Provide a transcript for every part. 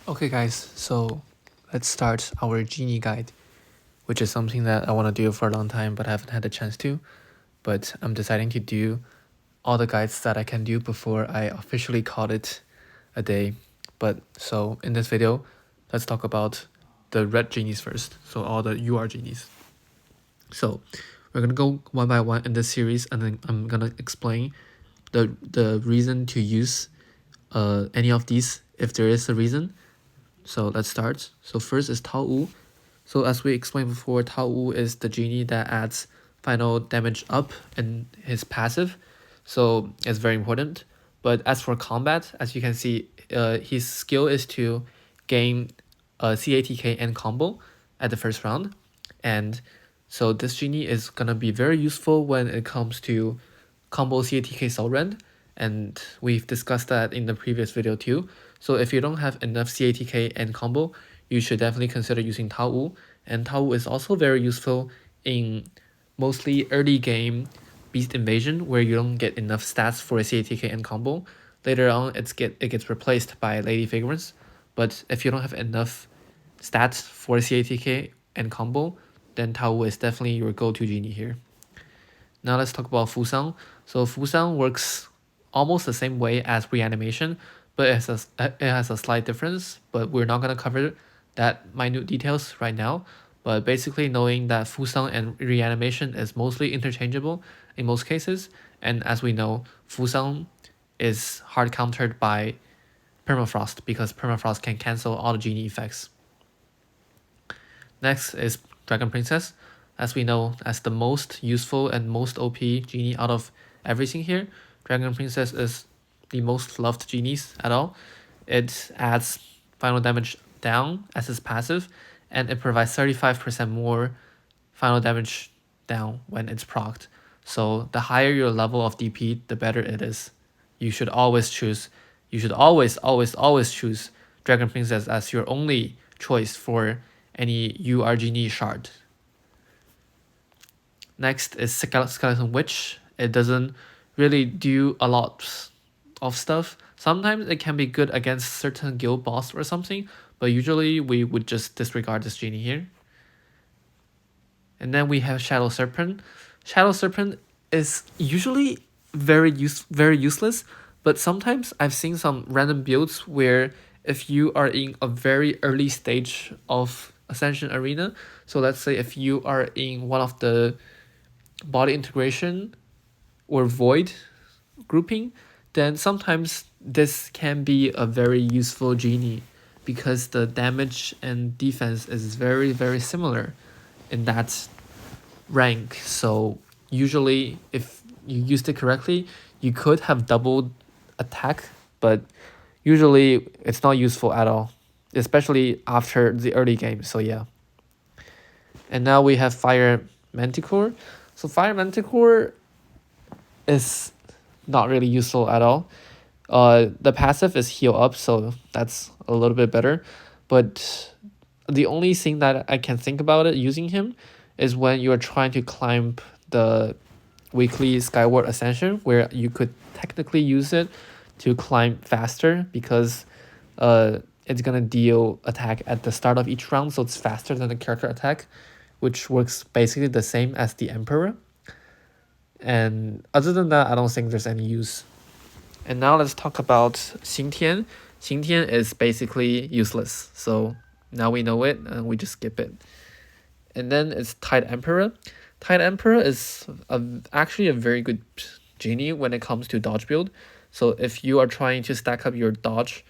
Okay guys, so let's start our Genie guide, which is something that I want to do for a long time but haven't had a chance to, but I'm deciding to do all the guides that I can do before I officially call it a day. But so in this video, let's talk about the red genies first, so all the UR genies. So we're gonna go one by one in this series, and then I'm gonna explain the reason to use any of these if there is a reason. So let's start. So first is Tao Wu. So as we explained before, Tao Wu is the genie that adds final damage up in his passive. So it's very important. But as for combat, as you can see, his skill is to gain CATK and combo at the first round. And so this genie is gonna be very useful when it comes to combo CATK Soul Rend, and we've discussed that in the previous video too. So if you don't have enough CATK and combo, you should definitely consider using Tao Wu. And Tao Wu is also very useful in mostly early game Beast Invasion, where you don't get enough stats for a CATK and combo. Later on, it gets replaced by Lady Fragrance. But if you don't have enough stats for CATK and combo, then Tao Wu is definitely your go-to genie here. Now let's talk about Fusang. So Fusang works almost the same way as reanimation, but it has a slight difference, but we're not going to cover that minute details right now. But basically knowing that Fusang and reanimation is mostly interchangeable in most cases, and as we know, Fusang is hard countered by Permafrost because Permafrost can cancel all the genie effects. Next is Dragon Princess, as we know, as the most useful and most OP genie out of everything here. Dragon Princess is the most loved genies at all. It adds final damage down as its passive, and it provides 35% more final damage down when it's procced. So the higher your level of DP, the better it is. You should always choose, always choose Dragon Princess as your only choice for any UR Genie shard. Next is Skeleton Witch. It doesn't really do a lot of stuff. Sometimes it can be good against certain guild boss or something, but usually we would just disregard this genie here. And then we have Shadow Serpent. Shadow Serpent is usually very useless, but sometimes I've seen some random builds where if you are in a very early stage of Ascension Arena, so let's say if you are in one of the body integration or void grouping, then sometimes this can be a very useful genie because the damage and defense is very similar in that rank. So usually if you used it correctly, you could have doubled attack, but usually it's not useful at all, especially after the early game. So yeah. And now we have Fire Manticore. So Fire Manticore is not really useful at all. The passive is heal up, so that's a little bit better. But the only thing that I can think about it using him is when you are trying to climb the weekly Skyward Ascension, where you could technically use it to climb faster because it's gonna deal attack at the start of each round, so it's faster than the character attack, which works basically the same as the Emperor. And other than that, I don't think there's any use. And now let's talk about Xingtian. Xingtian is basically useless, so now we know it and we just skip it. And then it's Tide Emperor. Tide Emperor is actually a very good genie when it comes to dodge build. So if you are trying to stack up your dodge,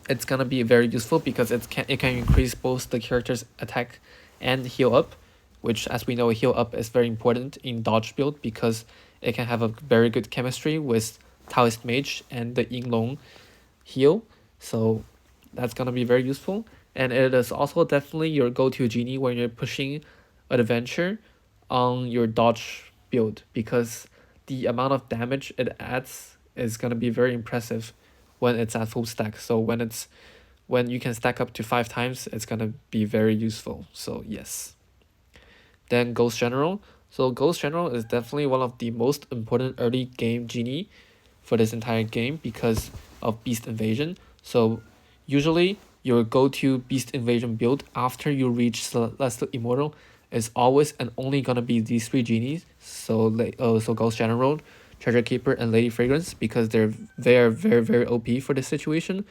it's gonna be very useful because it can increase both the character's attack and heal up, which as we know, heal up is very important in dodge build because it can have a very good chemistry with Taoist Mage and the Yinglong heal. So that's gonna be very useful. And it is also definitely your go-to genie when you're pushing adventure on your dodge build because the amount of damage it adds is gonna be very impressive when it's at full stack. So when you can stack up to 5 times, it's gonna be very useful. So yes. Then Ghost General. So Ghost General is definitely one of the most important early game genie for this entire game because of Beast Invasion. So Usually, your go-to Beast Invasion build after you reach Celestial Immortal is always and only gonna be these three genies. So Ghost General, Treasure Keeper, and Lady Fragrance, because they're very very OP for this situation.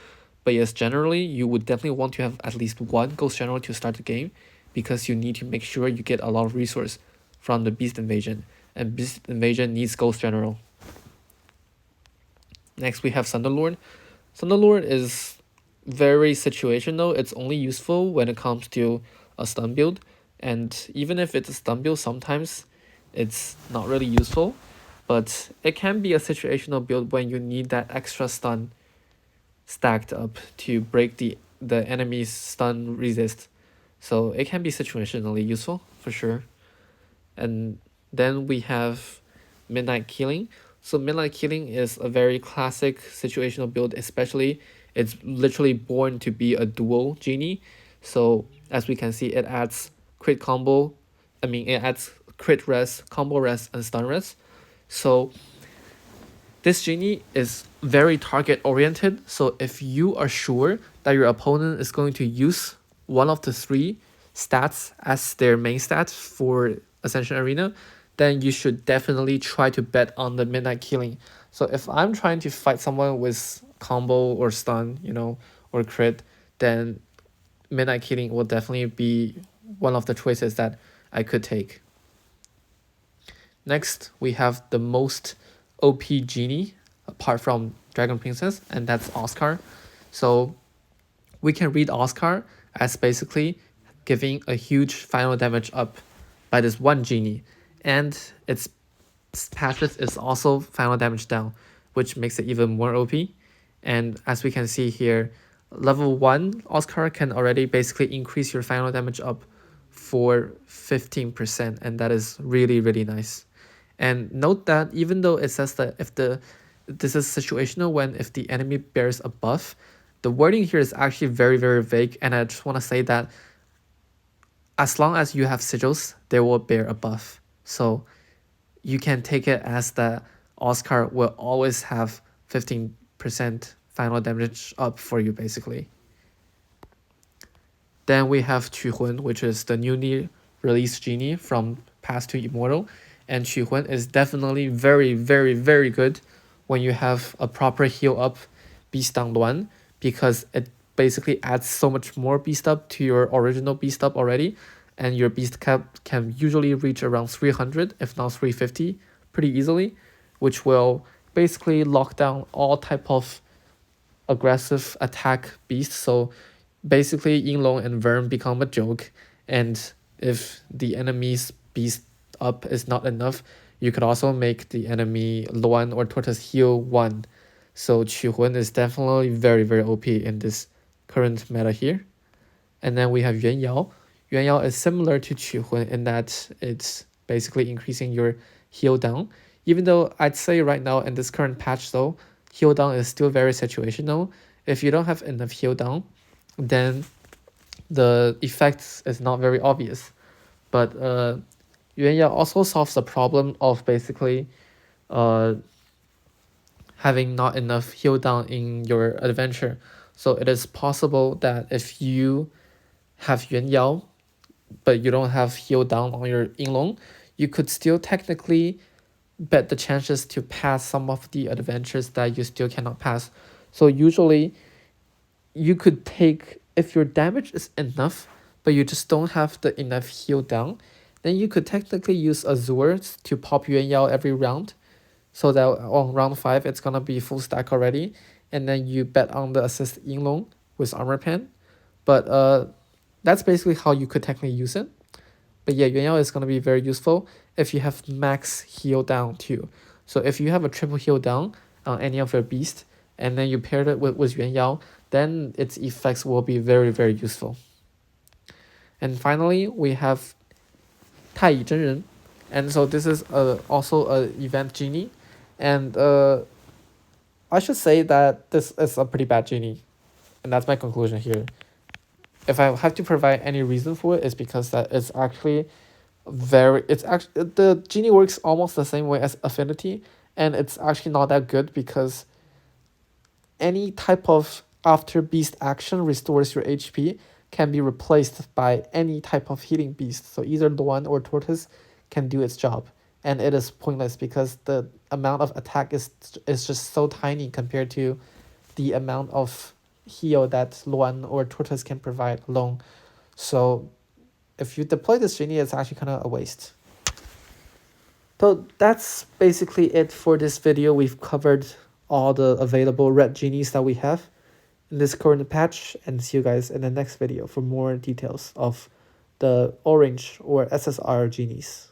But yes, generally you would definitely want to have at least one Ghost General to start the game, because you need to make sure you get a lot of resource from the Beast Invasion, and Beast Invasion needs Ghost General. Next we have Thunderlord. Thunderlord is very situational. It's only useful when it comes to a stun build, and even if it's a stun build, sometimes it's not really useful. But it can be a situational build when you need that extra stun stacked up to break the enemy's stun resist. So it can be situationally useful for sure. And then we have Midnight Killing. So Midnight Killing is a very classic situational build, especially it's literally born to be a dual genie. So as we can see, it adds crit combo. It adds crit res, combo res, and stun res. So this genie is very target oriented. So if you are sure that your opponent is going to use one of the three stats as their main stats for Ascension Arena, then you should definitely try to bet on the Midnight Killing. So if I'm trying to fight someone with combo or stun, or crit, then Midnight Killing will definitely be one of the choices that I could take. Next, we have the most OP genie apart from Dragon Princess, and that's Oscar. So we can read Oscar as basically giving a huge final damage up by this one genie, and its passive is also final damage down, which makes it even more OP. And as we can see here, level 1 Oscar can already basically increase your final damage up for 15%, and that is really really nice. And note that even though it says that this is situational when if the enemy bears a buff, the wording here is actually very very vague, and I just want to say that as long as you have sigils, they will bear a buff. So you can take it as that Oscar will always have 15% final damage up for you basically. Then we have Qihun, which is the newly released genie from Past to Immortal. And Qihun is definitely very, very, very good when you have a proper heal up Beast Down 1, because it basically adds so much more Beast Up to your original Beast Up already. And your Beast Cap can usually reach around 300, if not 350, pretty easily, which will basically lock down all type of aggressive attack beasts. So basically Yinglong and Vern become a joke, and if the enemy's beast up is not enough, you could also make the enemy Luan or Tortoise heal 1. So Qihun is definitely very very OP in this current meta here. And then we have Yuan Yao. Yuan Yao is similar to Qihun in that it's basically increasing your heal down. Even though I'd say right now in this current patch though, heal down is still very situational. If you don't have enough heal down, then the effects is not very obvious. But Yuan Yao also solves the problem of basically having not enough heal down in your adventure. So it is possible that if you have Yuan Yao, but you don't have heal down on your Yinglong, you could still technically bet the chances to pass some of the adventures that you still cannot pass. So usually you could take, if your damage is enough, but you just don't have the enough heal down, then you could technically use Azure to pop Yuan Yao every round, so that on round 5 it's gonna be full stack already, and then you bet on the assist Yinglong with armor pen. But that's basically how you could technically use it. But yeah, Yuan Yao is gonna be very useful if you have max heal down too. So if you have a triple heal down on any of your beast, and then you paired it with Yuan Yao, then its effects will be very very useful. And finally we have Taiyi Zhenren, and so this is also a event genie, and I should say that this is a pretty bad genie, and that's my conclusion here. If I have to provide any reason for it, it's because that it's actually the genie works almost the same way as affinity, and it's actually not that good because any type of after beast action restores your HP can be replaced by any type of healing beast. So either Luan or Tortoise can do its job. And it is pointless because the amount of attack is just so tiny compared to the amount of heal that Luan or Tortoise can provide alone. So if you deploy this genie, it's actually kind of a waste. So that's basically it for this video. We've covered all the available red genies that we have in this current patch, and see you guys in the next video for more details of the orange or SSR genies.